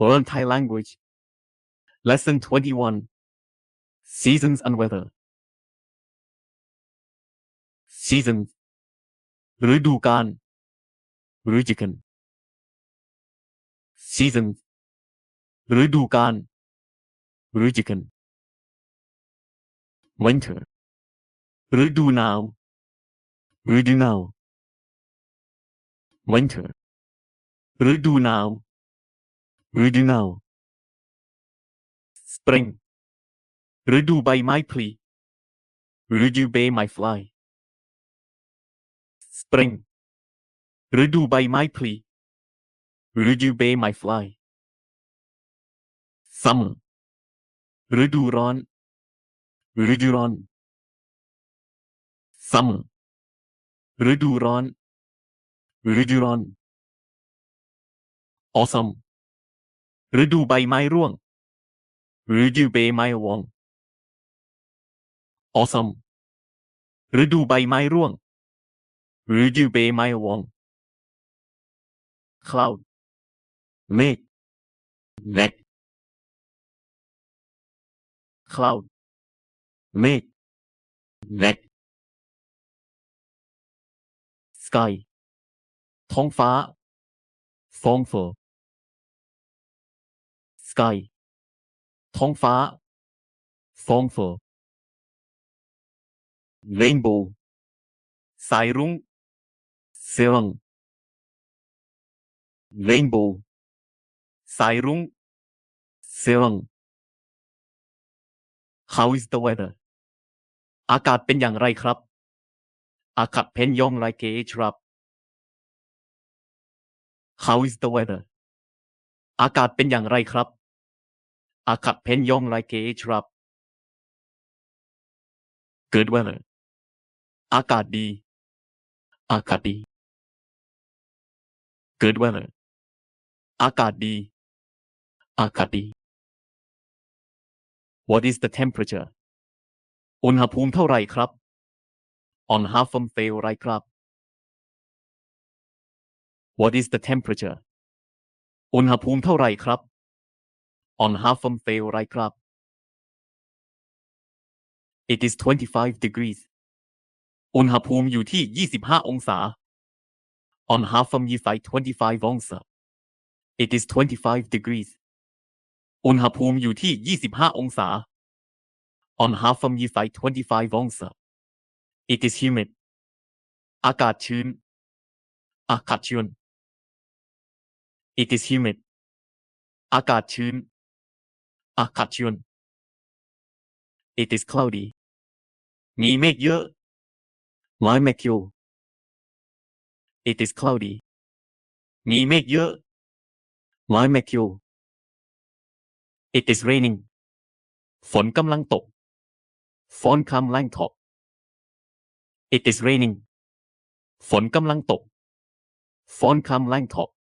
Learn Thai language. Lesson 21. Seasons and weather. Seasons. ฤดูกาลฤดูกาล Seasons. ฤดูกาลฤดูกาล Winter. ฤดูหนาวฤดูหนาว Winter. ฤดูหนาวฤดูหนาว Spring. ฤดูใบไม้ผลิฤดูใบไม้ฟลาย Spring. ฤดูใบไม้ผลิฤดูใบไม้ฟลาย Summer. ฤดูร้อนฤดูร้อน Summer. ฤดูร้อนฤดูร้อน Autumn. ฤดูใบไม้ร่วงฤดูใบไม้ร่วง Autumn. ฤดูใบไม้ร่วงฤดูใบไม้ร่วง Cloud. เมฆ Cloud. เมฆ Sky. ท้องฟ้าท้องฟ้า Sky. ท้องฟ้าท้องฟ้า Rainbow. สายรุ้งเซรัง Rainbow. สายรุ้งเซรัง How is the weather? อากาศเป็นอย่างไรครับอากาศเป็นอย่างไรครับ How is the weather? อากาศเป็นอย่างไรครับอากาศเป็นอย่างไรครับ Good weather. อากาศดีอากาศดี Good weather. อากาศดีอากาศดี What is the temperature? อุณหภูมิเท่าไหร่ครับ On half from fail ไรครับ What is the temperature? อุณหภูมิเท่าไหร่ครับ On half from fail ไรครับ It is 25 degrees. อุณหภูมิอยู่ที่25องศา On half from 25 องศา It is 25 degrees. อุณหภูมิอยู่ที่25องศา On half from 25 องศา It is humid. อากาศชื้นอากาศชื้น It is humid. อากาศชื้นอากาศชื้น It is cloudy. มีเมฆเยอะหลายเมฆเยอะ It is cloudy. มีเมฆเยอะหลายเมฆเยอะ It is raining. ฝนกำลังตกฝนกำลังตก It is raining. ฝนกำลังตกฝนกำลังตก